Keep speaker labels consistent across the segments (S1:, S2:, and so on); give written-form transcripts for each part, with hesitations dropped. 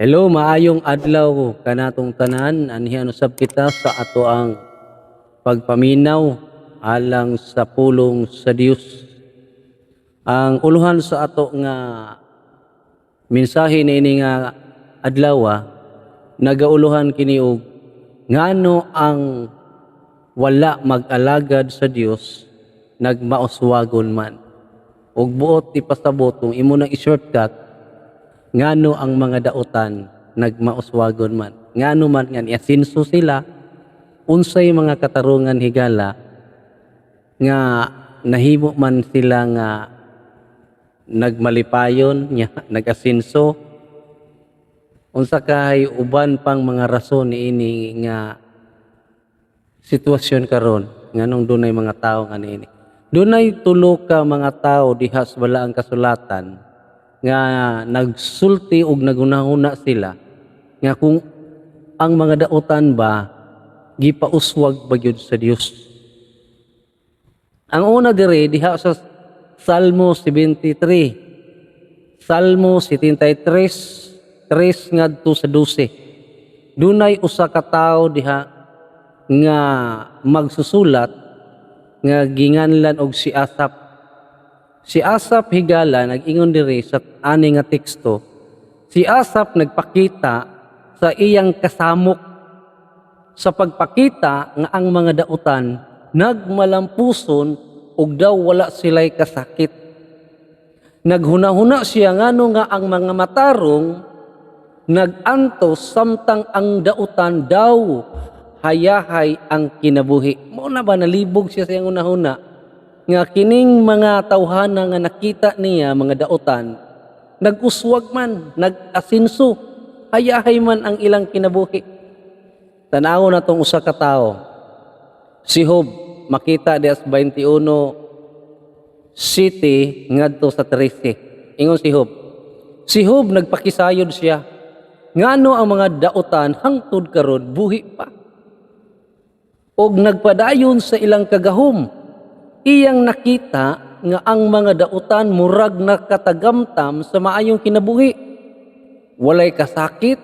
S1: Hello, maayong adlaw kanatong tanan. Anhian usab kita sa ato ang pagpaminaw alang sa pulong sa Dios. Ang uluhan sa ato nga mensahe niini nga adlaw nagauluhan kini og ngano ang wala mag-alagad sa Dios nagmauswagon man. Og buot ipasabot kung imo nang i-shortcut ngano ang mga daotan nagmauswagon man. Ngano man nga niasinso sila, unsay mga katarungan higala nga nahimo man sila nga nagmalipayon nya nagasinso. Unsa kay uban pang mga rason niini nga sitwasyon karon nganong dunay mga tawo nga niini. Dunay tulo ka mga tawo diha sa balaang kasulatan nga nagsulti og nagunahuna sila nga kung ang mga daotan ba gipauswag ba gyud sa Dios. Ang una dire diha sa Salmo 73, Salmo 73, 3 ngadto sa 12. Dunay usa ka tawo diha nga magsusulat nga ginganlan og si Asap. Si Asap higala nag-ingon diri sa ani nga teksto. Si Asap nagpakita sa iyang kasamok sa pagpakita nga ang mga dautan nagmalampuson ug daw wala sila'y kasakit. Naghunahuna siya ngano nga ang mga matarong nagantos samtang ang dautan daw hayahay ang kinabuhi. Mao na ba nalibog siya sa iyang hunahuna nga kining mga tawhana nga nakita niya mga daotan nag-uswag man, nag-asinso, hayahay man ang ilang kinabuhi. Tanaw na tong usa ka tawo. Si Job makita diha sa 21 city ngadto sa 13. Ingon si Job. Si Job nagpakisayod siya. Ngano ang mga daotan hangtod karon buhi pa. Og nagpadayon sa ilang kagahom. Iyang nakita nga ang mga dautan murag nakatagamtam sa maayong kinabuhi. Walay kasakit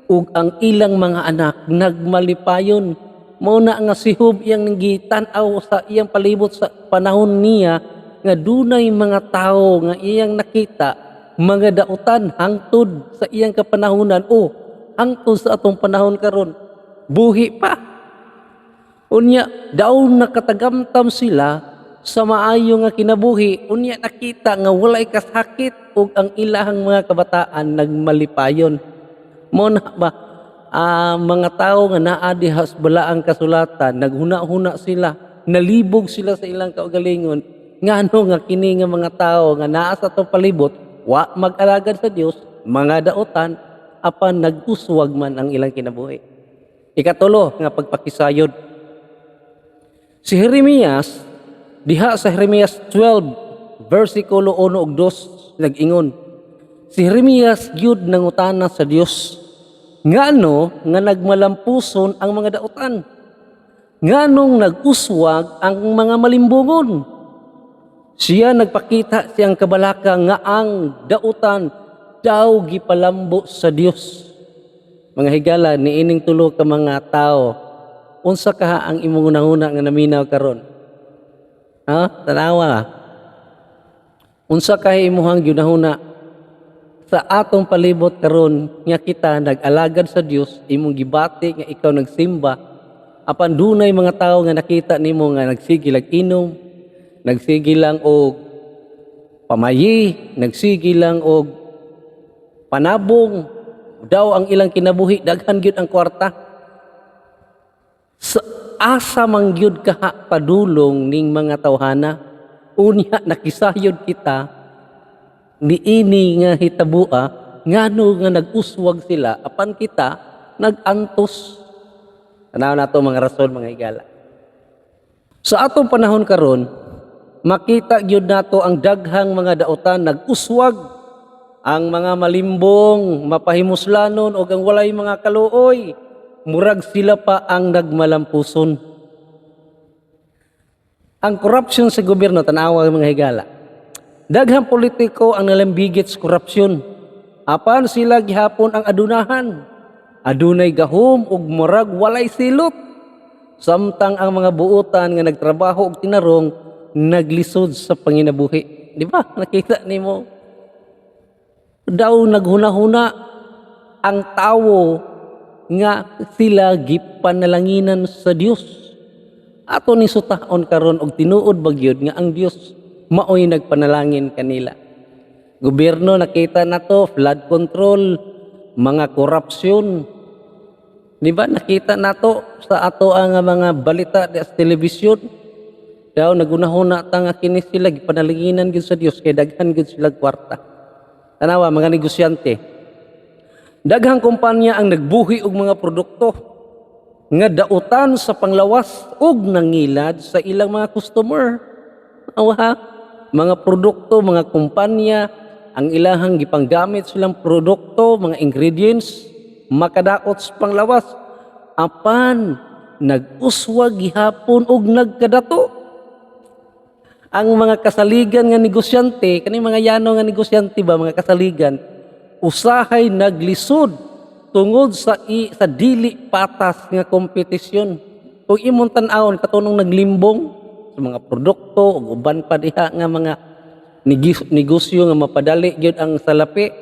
S1: ug ang ilang mga anak nagmalipayon. Mao na nga si Job iyang nanggitan-aw sa iyang palibot sa panahon niya nga dunay mga tawo nga iyang nakita mga dautan hangtod sa iyang kapanahunan o hangtod sa atong panahon karon buhi pa. Unya daw nakatagamtam sila sa maayo nga kinabuhi. Unya nakita nga walay kasakit ug ang ilahang mga kabataan nagmalipayon. Mo na ba mga tao nga naa diha sa balaang kasulatan naghuna-huna sila, nalibog sila sa ilang kaugalingon ngano nga kini nga mga tao nga naa sa atong palibot wa mag-alagad sa Dios, mga daotan apan nag-uswag man ang ilang kinabuhi. Ikatulo nga pagpakisayod. Si Jeremias, diha sa Jeremias 12, versikulo 1 ug 2, nag-ingon, si Jeremias gyud nangutana sa Dios, ngano nga nagmalampuson ang mga daotan? Nganong nag-uswag ang mga malimbungon? Siya nagpakita siyang kabalaka nga ang dautan daw gipalambo sa Dios. Mga higala, niining tulo ka mga tao, unsa ka ang imong unahuna nga naminaw karon? Tanawa. Unsa kay imong ginahuna sa atong palibot karon nga kita nag-alagad sa Dios, imong gibati nga ikaw nagsimba, apan dunay mga tawo nga nakita nimo nga nagsigil og inom, nagsigil lang og pamayi, nagsigil lang og panabong, daw ang ilang kinabuhi daghan gyud ang kwarta. Sa asa man gyud kaha padulong ning mga tawhana, unya nakisayod kita niini nga hitabua ngano nga nag-uswag sila apan kita nag-antos. Tanaw nato mga rason mga higala. Sa atong panahon karon makita gyud nato ang daghang mga daotan nag-uswag, ang mga malimbong mapahimuslanon o ang walay mga kaluoy murag sila pa ang nagmalampuson. Ang corruption sa gobyerno, tanawa mga higala. Daghang politiko ang nalambigit sa korupsyon. Apan sila gihapon ang adunahan. Adunay gahom ug murag walay silot. Samtang ang mga buotan nga nagtrabaho og tinarong naglisod sa panginabuhi. Di ba? Nakita nimo? Daw naghuna-huna ang tawo nga sila gipanalanginan sa Dios. Ato ni sutaon karon og tinuod bagyod nga ang Dios maoy nagpanalangin kanila. Gobyerno nakita nato, flood control, mga korupsyon. Di ba nakita nato sa ato ang mga balita sa telebisyon? Daw nagunahuna ta nga kini sila gipanalanginan gyud sa Dios kay daghan gyud sila kwarta. Tanawa mga negosyante. Daghang kumpanya ang nagbuhi og mga produkto nga dautan sa panglawas ug nangilad sa ilang mga customer. Awa, mga produkto, mga kumpanya ang ilahang gipanggamit silang produkto, mga ingredients makadaot sa panglawas. Apan nag-uswag gihapon og nagkadato. Ang mga kasaligan nga negosyante, kani mga yano nga negosyante ba, mga kasaligan, usahay naglisod tungod sa dili patas nga kompetisyon. Kung imong tan-awon katunong naglimbong sa mga produkto ug uban pa diha nga mga negosyo nga mapadali gyud ang salapi,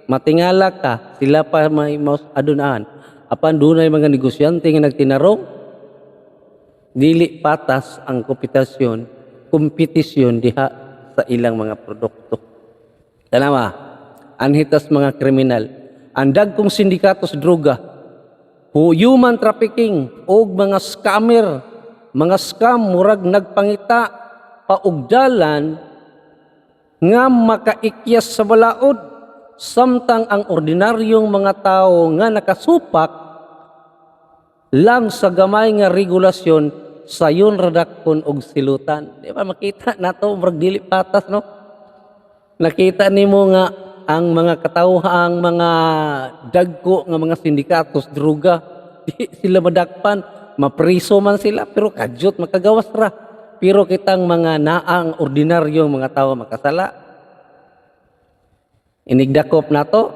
S1: matingala ka sila pa may adunaan. Apan dunay mga negosyante nga nagtinarong dili patas ang kompetisyon diha sa ilang mga produkto. Tanawa, anhitas mga kriminal, ang dagkong sindikato sa droga, human trafficking o mga scammer, mga scam murag nagpangita paugdalan nga makaikyas sa balaod, samtang ang ordinaryong mga tao nga nakasupak lang sa gamay nga regulasyon sayon radakon og silutan. Di ba makita nato murag dili patas, no? Nakita nimo nga ang mga katawhang mga dagko nga mga sindikatos droga di sila madakpan, mapriso man sila pero kadyot makagawas ra. Pero kitang mga naang ordinaryong mga tao makasala, inigdakop nato,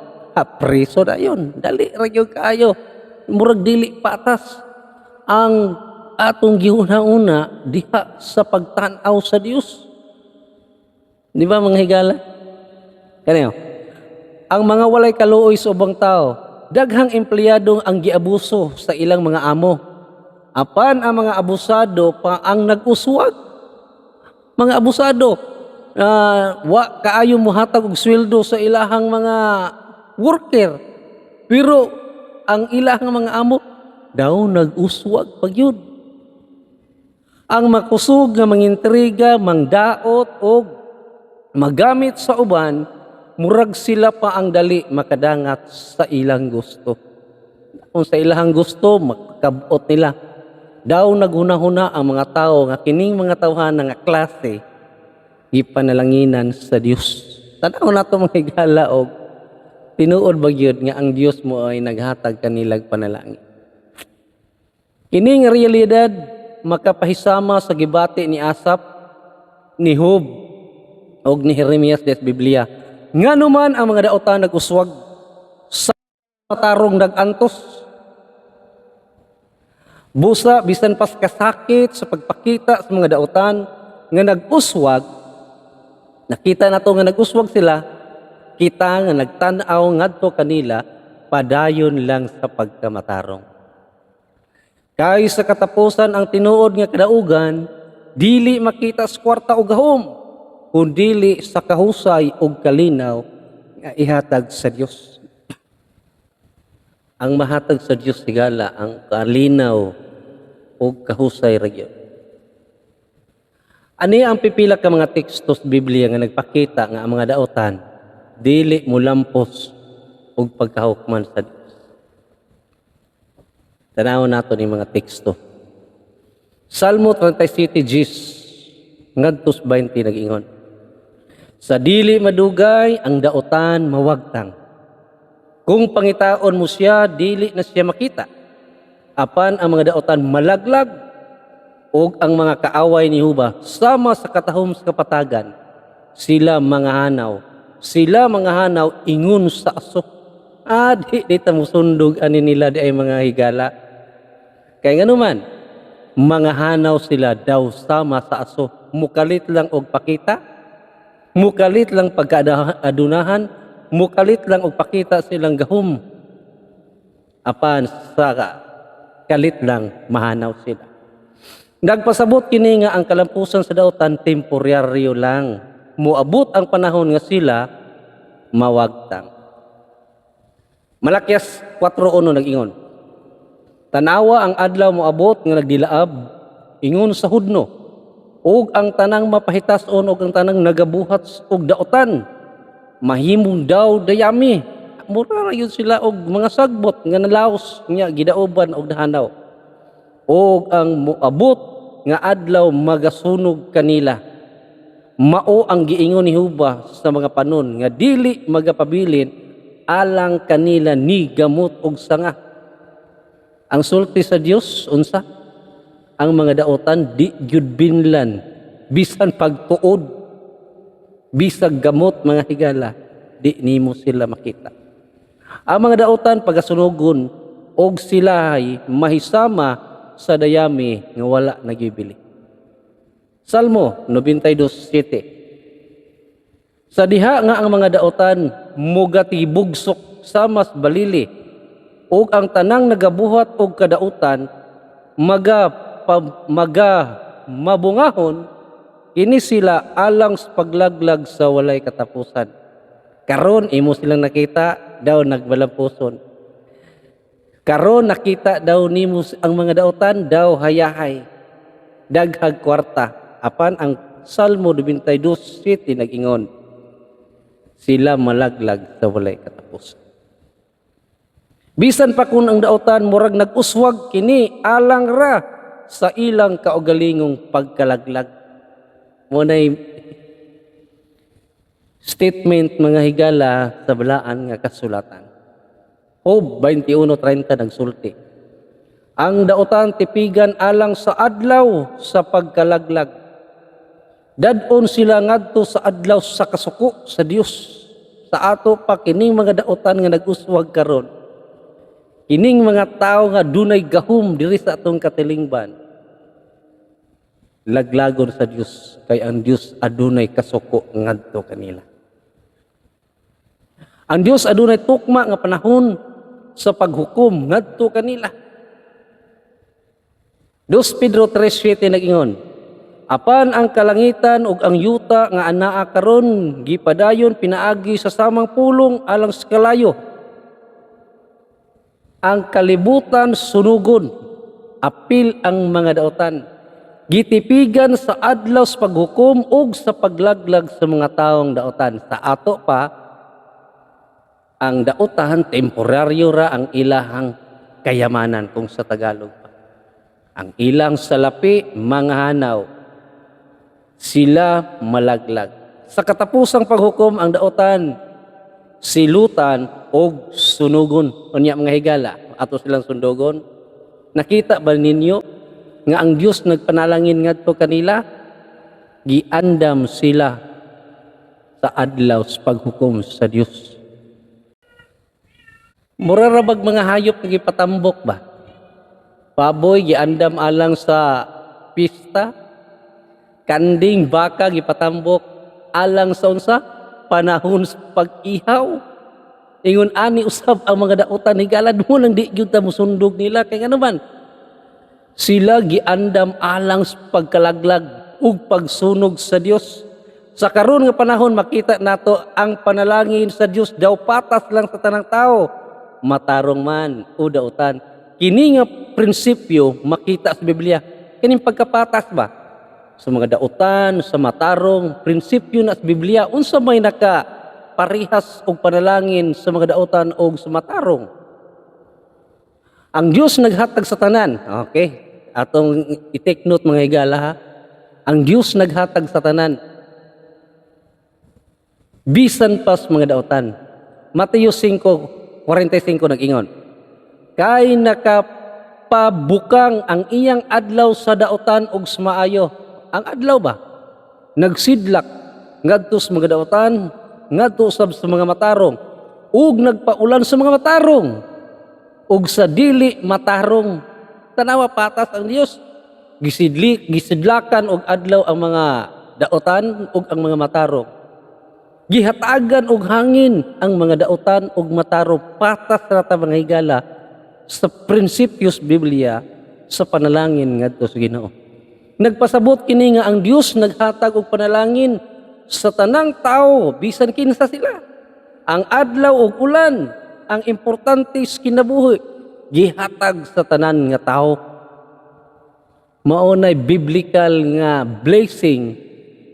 S1: priso na yun. Dali ra gyud kaayo. Murag dili patas ang atong gihuna-una diha sa pagtan-aw sa Dios. Di ba mga higala? Kaniyo, ang mga walay kaluoy sa ubang tao, daghang empleyado ang giabuso sa ilang mga amo. Apan ang mga abusado pa ang nag-uswag. Mga abusado, wa kaayo mohatag og sweldo sa ilahang mga worker. Pero ang ilahang mga amo daw nag-uswag pagyud. Ang makusog nga mangintriga, mangdaot o magamit sa uban, murag sila pa ang dali makadangat sa ilang gusto. Kung sa ilang gusto, makabot nila. Daw naghuna-huna ang mga tao nga kining mga tawhan nga klase gipanalanginan sa Dios. Tanaw nato mga higala og tinuod ba gyud nga ang Dios mo ay naghatag kanilag panalangin. Kining realidad makapahisama sa gibati ni Asap, ni Job og ni Jeremias des Biblia. Ngano man ang mga daotan nag-uswag sa matarong nag-antos. Busa bisan pas kasakit sa pagpakita sa mga daotan nga nag-uswag, nakita nato nga nag-uswag sila, kita nga nagtan-aw ngadto kanila padayon lang sa pagkamatarong. Kay sa katapusan ang tinuod nga kadaugan, dili makita sa kwarta o gahom, kundi sa kahusay o kalinaw nga ihatag sa Dios. Ang mahatag sa Dios higala ang kalinaw o kahusay ra gyud. Ani ang pipila ka mga tekstos Biblia nga nagpakita nga ang mga daotan dili mulampos og pagkahukman sa Dios. Tanawon nato ni mga teksto. Salmo 37:10 ngadtos 20 nag-ingon. Sa dili madugay ang daotan mawagtang. Kung pangitaon mo siya, dili na siya makita. Apan ang mga daotan malaglag ug ang mga kaaway ni Huba sama sa katahom sa kapatagan, sila mga hanaw sila mga hanaw ingon sa aso. Di ta musundog ani nila di ay mga higala. Kaya nga naman, mga hanaw sila daw sama sa aso. Mukalit lang og pakita, mukalit lang pagkaadunahan, mukalit lang og pakita silang gahom. Apan sa kalit lang mahanaw sila. Nagpasabot kini nga ang kalampusan sa dautan temporaryo lang. Muabot ang panahon nga sila mawagtang. Malakyas 4:1 nag-ingon. Tanawa ang adlaw moabot nga nagdilaab ingon sa hudno ug ang tanang mapahitason ug ang tanang nagabuhat og dautan mahimong daw dayami. Mura ra yun sila og mga sagbot nga nalaos nya gidaoban og nahanaw. Og ang moabot nga adlaw magasunog kanila. Mao ang giingon ni Jehova sa mga panon nga dili magapabilin alang kanila ni gamot og sanga. Ang sulti sa Dios unsa? Ang mga daotan di gyud binlan bisan pagtuod bisag gamot mga higala di nimo sila makita. Ang mga daotan pagasunogon og sila ay mahisama sa dayami nga wala nagibili. Salmo 92:7. Sa diha nga ang mga daotan mugati bugsok sa mas balili ug ang tanang nagabuhat og kadautan maga mabungahon kini sila alang sa paglaglag sa walay katapusan. Karon imo silang nakita daw nagbalampuson. Karon nakita daw nimo ang mga daotan daw hayahay daghag kwarta. Apan ang Salmo 92:7 nag-ingon sila malaglag sa walay katapusan. Bisan pa kun ang daotan murag nag-uswag kini alang ra sa ilang kaugalingong pagkalaglag. Munay statement mga higala sa balaan nga kasulatan. Job 21:30 nagsulti. Ang daotan tipigan alang sa adlaw sa pagkalaglag. Dadon sila ngadto sa adlaw sa kasuko sa Dios. Sa ato pa kining mga daotan nga nag-uswag karon. Kining mga tao nga dunay gahom diri sa atong katilingban. Laglagon sa Dios kay ang Dios adunay kasuko ngadto kanila. Ang Dios adunay tukma nga panahon sa paghukom ngadto kanila. 2 Pedro 3:7 nag-ingon, apan ang kalangitan ug ang yuta nga anaa karon gipadayon pinaagi sa samang pulong alang sa kalayo. Ang kalibutan sunugon, apil ang mga daotan. Gitipigan sa adlaw sa paghukom ug sa paglaglag sa mga taong daotan. Sa ato pa, ang daotan temporaryo ra ang ilahang kayamanan kung sa Tagalog pa. Ang ilang salapi, mga hanaw, sila malaglag. Sa katapusang paghukom ang daotan, silutan o sunugon. Unya mga higala, ato silang sundogon. Nakita ba ninyo nga ang Dios nagpanalangin ngadto kanila? Giandam sila sa adlaw sa paghukom sa Dios. Murarabag mga hayop nga gipatambok ba? Baboy giandam alang sa pista. Kanding baka gipatambok alang sa unsa? Panahon sa pag-ihaw. Ingon ani usab ang mga daotan higalad mo nang di gyud ta mosundog nila kay ano man. Sila giandam alang sa pagkalaglag ug pagsunog sa Dios. Sa karon nga panahon makita nato ang panalangin sa Dios daw patas lang sa tanang tao. Matarong man o daotan. Kini nga prinsipyo makita sa Biblia. Kining pagkapatas ba? Sa mga daotan, sa matarong, prinsipyo na sa Biblia, unsa may naka parihas og panalangin sa mga daotan o sa matarong. Ang Dios naghatag sa tanan. Okay, atong i-take note mga higala ha. Ang Dios naghatag sa tanan. Bisan pas mga daotan. Mateo 5:45 nag-ingon. Kay nakapabukang ang iyang adlaw sa daotan ug maayo. Ang adlaw ba? Nagsidlak ngadto sa mga daotan ngadto usab sa mga matarong ug nagpaulan sa mga matarong ug sa dili matarong. Tanawa patas ang Dios. Gisidlakan og adlaw ang mga daotan ug ang mga matarong. Gihatagan og hangin ang mga daotan ug matarong. Patas rata mga higala sa prinsipyos Biblia sa panalangin ngadto sa Ginoo. Nagpasabot kini nga ang Dios naghatag og panalangin sa tanang tao bisan kinsa sila. Ang adlaw ug ulan ang importante sa kinabuhi gihatag sa tanan nga tao. Mao nay biblical nga blessing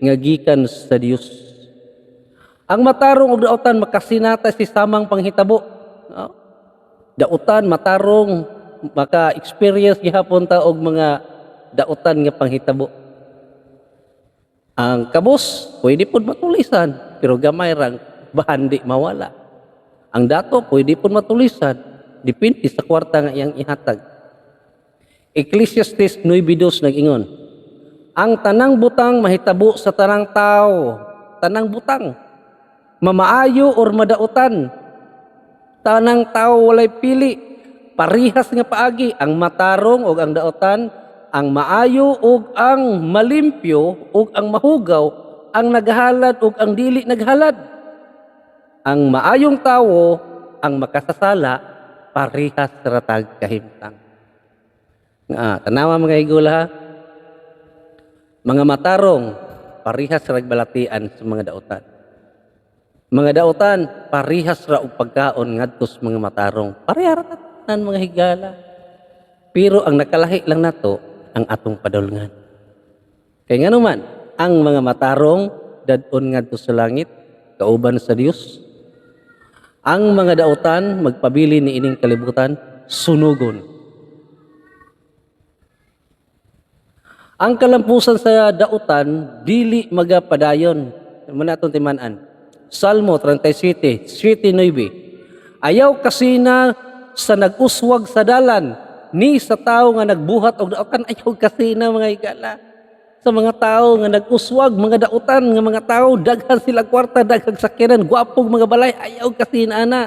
S1: nga gikan sa Dios. Ang matarong ug daotan makasinata si samang panghitabo. Dautan matarong maka-experience gihapon ta og mga daotan nga panghitabo. Ang kabos pwede pud matulisan pero gamay rang bahan di mawala. Ang dato pwede pud matulisan depende sa kwarta nga iyang ihatag. Ecclesiastes 9:2 nag-ingon, ang tanang butang mahitabo sa tanang tao, tanang butang mamaayo or madautan. Tanang tao walay pili, parihas nga paagi ang matarong ug ang daotan, ang maayo ug ang malimpyo ug ang mahugaw, ang naghalad ug ang dili naghalad. Ang maayong tawo ang makasasala parihas ratag kahimtang. Tanawa mga igula, mga matarong parihas ra balatian sa mga daotan. Mga daotan parihas ra og pagkaon ngadto sa mga matarong. Pareha ra tanan mga higala. Pero ang nakalahi lang nato ang atong padulngan. Kay ngano man ang mga matarong dadon ngadto sa langit kauban sa Dios. Ang mga daotan magpabili ni ining kalibutan sunugon. Ang kalampusan sa daotan dili magapadayon. Muna atong timan-an. Salmo 37, 7-9. Ayaw kasi na sa nag-uswag sa dalan, ni sa tao nga nagbuhat og daotan, ayaw kasi na mga higala. Sa mga tao nga nag-uswag, mga daotan, nga mga tao, daghan sila kwarta, daghang sakyanan, gwapong mga balay, ayaw kasi na ana.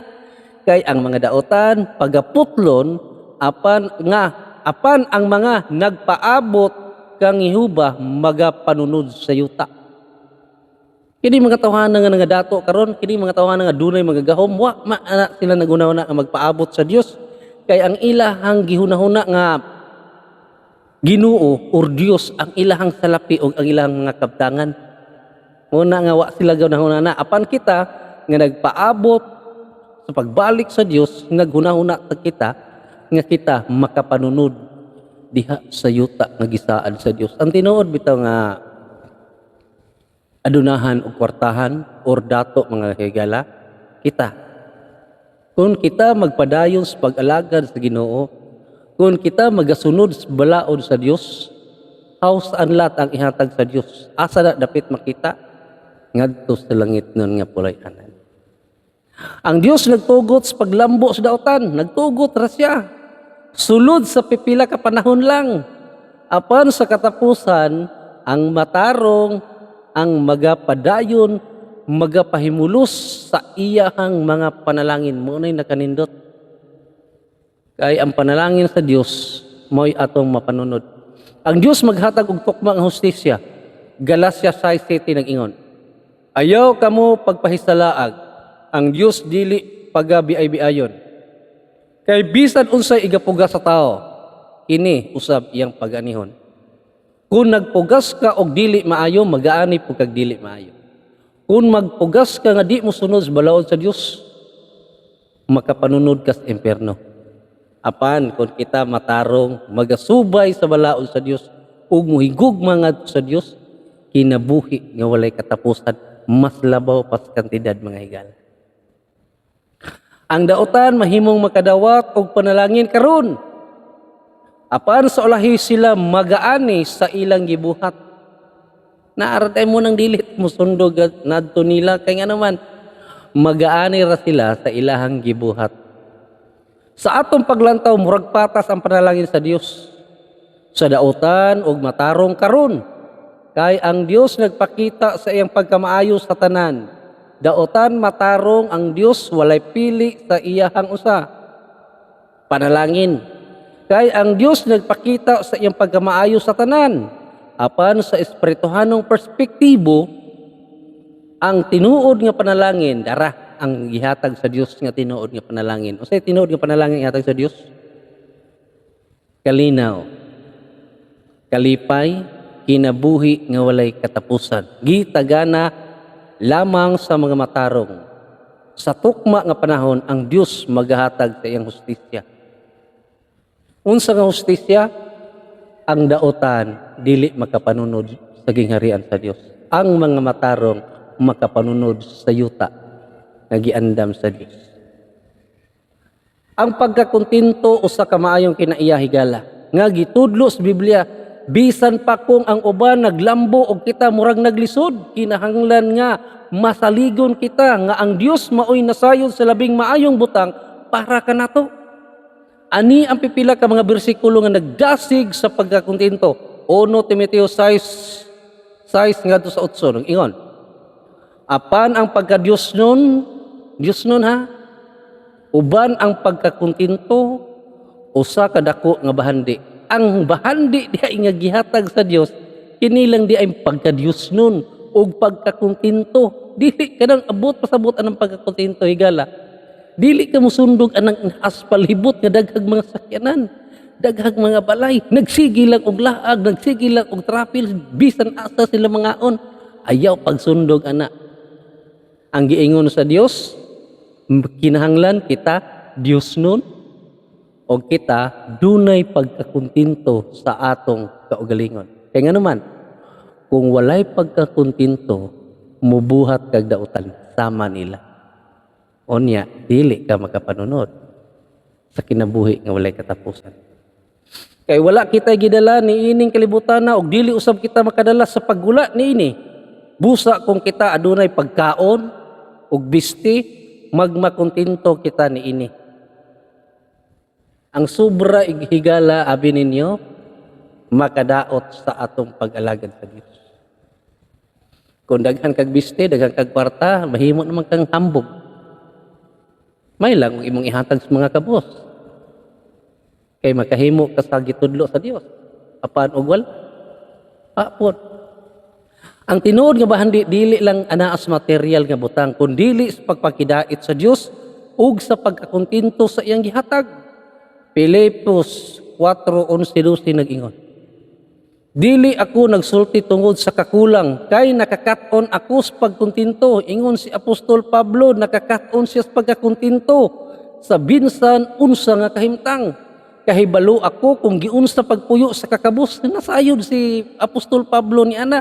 S1: Kay ang mga daotan, pagaputlon, apan ang mga nagpaabot kang ihuba, magapanunod sa yuta. Kini mga tawanan nga dato karon, kini mga tawanan nga dunay magagahom, wa maana sila naguna-una nga magpaabot sa Dios. Kay ang ilahang gihunahuna nga Ginoo or Dios ang ilahang salapi o ang ilahang mga kabtangan. Muna nga wa sila gahunahuna na apan kita nga nagpaabot sa pagbalik sa Dios, naghunahuna kita nga kita makapanunod diha sa yuta nga gisaan sa Dios. Ang tinuod bitaw nga adunahan o kwartahan or dato mga higala, kita. Kung kita magpadayon sa pag-alagad sa Ginoo, kung kita magasunod sa balaod sa Dios, saan lahat ang ihatag sa Dios? Asa na dapit makita? Ngadto sa langit nun nga pulay-anan. Ang Dios nagtugot sa paglambo sa daotan, nagtugot ra siya. Sulod sa pipila ka panahon lang. Apan sa katapusan, ang matarong ang magapadayon, magapahimulos sa iyahang mga panalangin. Muna'y nakanindot. Kay ang panalangin sa Dios, mo'y atong mapanunod. Ang Dios maghatag og tukma ang hustisya. Galatia 6:7 nag-ingon, ayaw kamo pagpahisalaag, ang Dios dili pagabiay-biayon. Kay bisan unsay igapuga sa tao, kini usab iyang pag-anihon. Kung nagpugas ka og dili maayo, magaani pug kag dili maayo. Kung magpugas ka nga di mo sunod sa balaod sa Dios, makapanunod ka sa impierno. Apan kung kita matarong magasubay sa balaod sa Dios ug muhigugma ngadto sa Dios, kinabuhi nga walay katapusan, mas labaw pa sa kantidad mga higala. Ang daotan mahimong makadawat og panalangin karon. Apan sa ulahi sila magaani sa ilang gibuhat. Naaratay mo ng dilit mo sundog nadto nila kay nga naman magaani ra sila sa ilahang gibuhat. Sa atong paglantaw murag patas ang panalangin sa Dios. Sa daotan og matarong karon kay ang Dios nagpakita sa iyang pagkamaayo sa tanan. Daotan matarong ang Dios walay pili sa iyahang usa. Panalangin. Kay ang Dios nagpakita sa iyang pagkamaayo sa tanan. Apan sa espirituhanong perspektibo, ang tinuod nga panalangin, dara ang gihatag sa Dios nga tinuod nga panalangin. Unsay tinuod nga panalangin gihatag sa Dios? Kalinaw, kalipay, kinabuhi nga walay katapusan. Gitagana lamang sa mga matarong. Sa tukma nga panahon, ang Dios maghahatag sa iyang hustisya. Unsa nga hustisya? Ang daotan dili makapanunod sa gingharian sa Dios. Ang mga matarong makapanunod sa yuta nga giandam sa Dios. Ang pagkakontinto usa ka maayong kinaiya higala nga gitudlo sa Biblia, bisan pa kung ang uban naglambo og kita murag naglisod, kinahanglan nga masaligon kita nga ang Dios maoy nasayon sa labing maayong butang para kanato. Ani ang pipila ka mga bersikulo nga nagdasig sa pagkakontinto. 1 Timoteo 6 ngadto sa 8 ingon. Apan ang pagka-Dios nun ha, uban ang pagkakontinto usa ka dako nga bahandi. Ang bahandi diha nga gihatag sa Dios kini lang di ay pagka-Dios nun ug pagkakontinto. Dili kanang abot pasabot anang pagkakontinto higala. Dili ka musundog anang aspalhibot nga daghag mga sakyanan, daghag mga balay, nagsigi lang og laag, nagsigi lang og trapil, bisan asa sila mangaon. Ayaw pagsundog ana. Ang giingon sa Dios, kinahanglan kita Dios nun o kita dunay pagkakontinto sa atong kaugalingon. Kaya nga naman, kung walay pagkakontinto, mubuhat kag dautan sama nila. Onya, dili ka makapanunod sa kinabuhi nga walay katapusan. Kay wala kita gidala ni ining kalibutan na og dili usab kita makadala sa paggula niini. Busa kung kita adunay pagkaon og bisti, magmakontinto kita niini. Ang sobra higala abi ninyo makadaot sa atong pag-alagad sa Dios. Kung daghan kag bisti, daghan kag kwarta, mahimo naman kang hambog. May lang imong ihatag sa mga kabos. Kay makahimo ka sa gitudlo sa Dios. Apan og wala. Apon. Ang tinuod nga bahandi dili lang anaa sa material nga butang, kun dili sa pagpakidait sa Dios ug sa pagkakontinto sa iyang gihatag. Filipos 4:11-12 nag-ingon. Dili ako nagsulti tungod sa kakulang, kay nakakaton ako sa pagkontinto. Ingon si Apostol Pablo, nakakaton siya sa pagkakontinto sa binsan unsa nga kahimtang. Kahibalo ako kung giunsa pagpuyo sa kakabus. Nasayod si Apostol Pablo ni ana.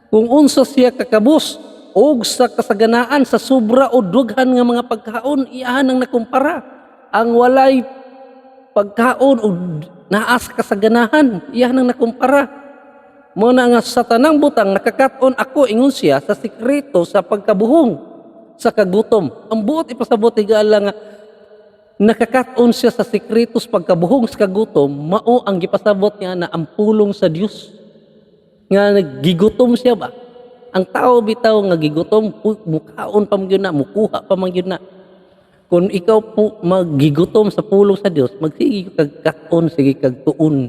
S1: Kung unsa siya kakabus og sa kasaganaan sa sobra o dughan nga mga pagkaon, iyahan ang nakumpara. Ang walay pagkaon o naas kasaganahan, iyan ang nakumpara. Muna nga sa tanang butang, nakakaton ako, ingon siya, sa sikreto, sa pagkabuhong, sa kagutom. Ang buot ipasabot, higala nga, nakakaton siya sa sikreto, sa pagkabuhong, sa kagutom, mao ang gipasabot niya na ang pulong sa Dios. Nga nagigutom siya ba? Ang tao bitaw nga gigutom, mukaon pa magyud na, mukuha pa magyud na. Kung ikaw po magigutom sa pulong sa Dios, magsige kag katon, sige kag tuon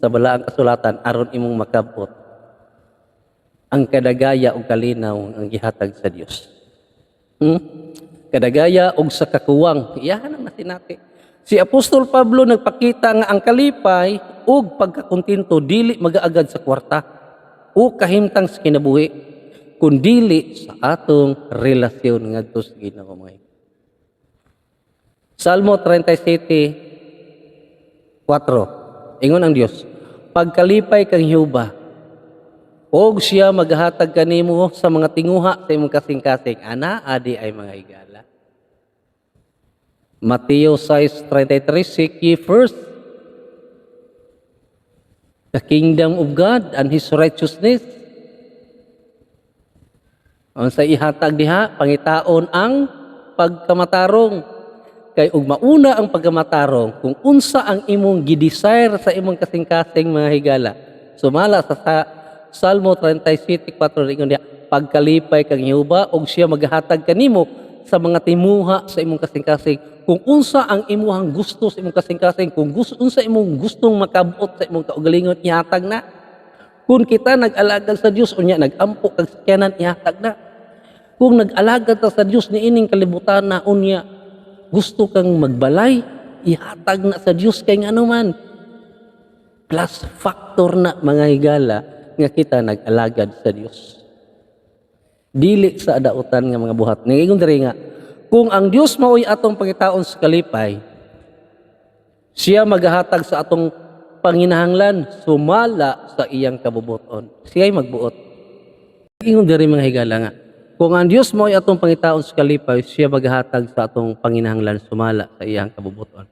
S1: sa balaang kasulatan aron imong makabot ang kadagaya ug kalinaw ang gihatag sa Dios. Kadagaya ug sa kakuwang, iyahan ang nasinati. Si Apostol Pablo nagpakita nga ang kalipay ug pagkakontinto dili magaagad sa kwarta o kahimtang sa kinabuhi, kundi sa atong relasyon ngadto sa Ginoo mga. Salmo 37:4. Ingon ang Dios, pagkalipay kang Jehova, og siya maghatag kanimo sa mga tinguha sa imong kasing-kasing, ana adi ay mga higala. Mateo 6:33, seek ye first the kingdom of God and His righteousness. Ang sa ihatag diha, pangitaon ang pagkamatarong. Kay ug mauna ang pagkamatarong kung unsa ang imong gidesire sa imong kasing-kasing mga higala. Sumala sa Salmo 37:4 ingon niya, pagkalipay kang Jehova og siya maghatag kanimo sa mga timuha sa imong kasing-kasing. Kung unsa ang imuhang gusto sa imong kasing-kasing, kung unsa imong gustong makabuot sa imong kaugalingon, ihatag na. Kung kita nag-alagad sa Dios unya nagampo kag sakyanan, ihatag na. Kung nag-alagad ta sa Dios niining kalibutan na unya gusto kang magbalay, ihatag na sa Dios kay ngano man. Plus factor na mga higala nga kita nag-alagad sa Dios. Dili sa dautan nga mga buhat. Ningon diri nga, kung ang Dios mao'y atong pangitaon sa kalipay, siya maghahatag sa atong panginahanglan sumala sa iyang kabubuton. Siya'y magbuot. Ingon diri mga higala nga, kung ang Dios mao'y atong pangitaon sa kalipay, siya maghahatag sa atong panginahanglan sumala sa iyang kabubuton.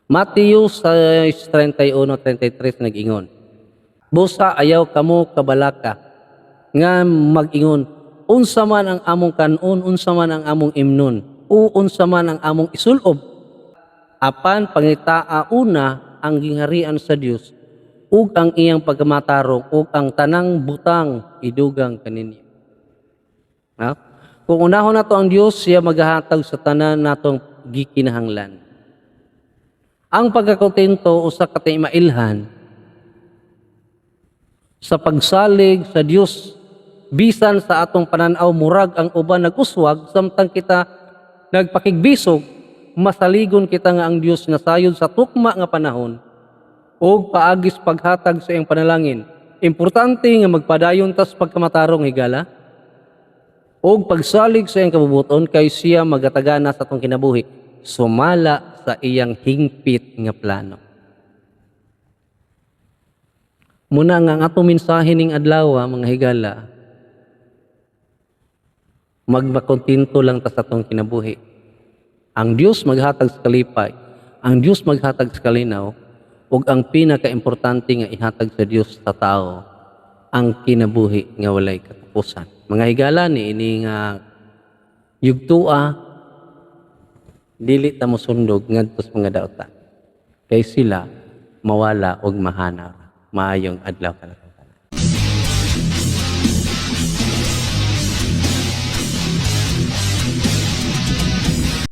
S1: Matthew 6:31-33 nag-ingon, busa ayaw kamo kabalaka nga mag-ingon, unsa man ang among kanon, unsa man ang among imnon, o unsa man ang among isulob, apan pangitaa una ang gingharian sa Dios ug ang iyang pagkamatarong ug ang tanang butang idugang kaninyo. Ha? Kung unahon nato ang Dios, siya maghahatag sa tanan natong gikinahanglan. Ang pagkakontento usa ka mailhan sa pagsalig sa Dios bisan sa atong pananaw murag ang uban nag-uswag samtang kita nagpakigbisog, masaligon kita nga ang Dios nasayod sa tukma nga panahon o paagis paghatag sa iyang panalangin. Importante nga magpadayon tas pagkamatarong higala o pagsalig sa iyang kabubuton kay siya magatagana sa atong kinabuhi sumala sa iyang hingpit nga plano. Muna nga ang atong mensahe ning adlaw mga higala, magmakontinto lang ta sa atong kinabuhi. Ang Dios maghatag sa kalipay, ang Dios maghatag sa kalinaw, ug ang pinaka-importante nga ihatag sa Dios sa tao, ang kinabuhi nga walay katapusan. Mga higala ni ini nga yugtua, dili ta mosundog ngadto sa mga dautan. Kay sila mawala og mahana. Maayong adlaw kanang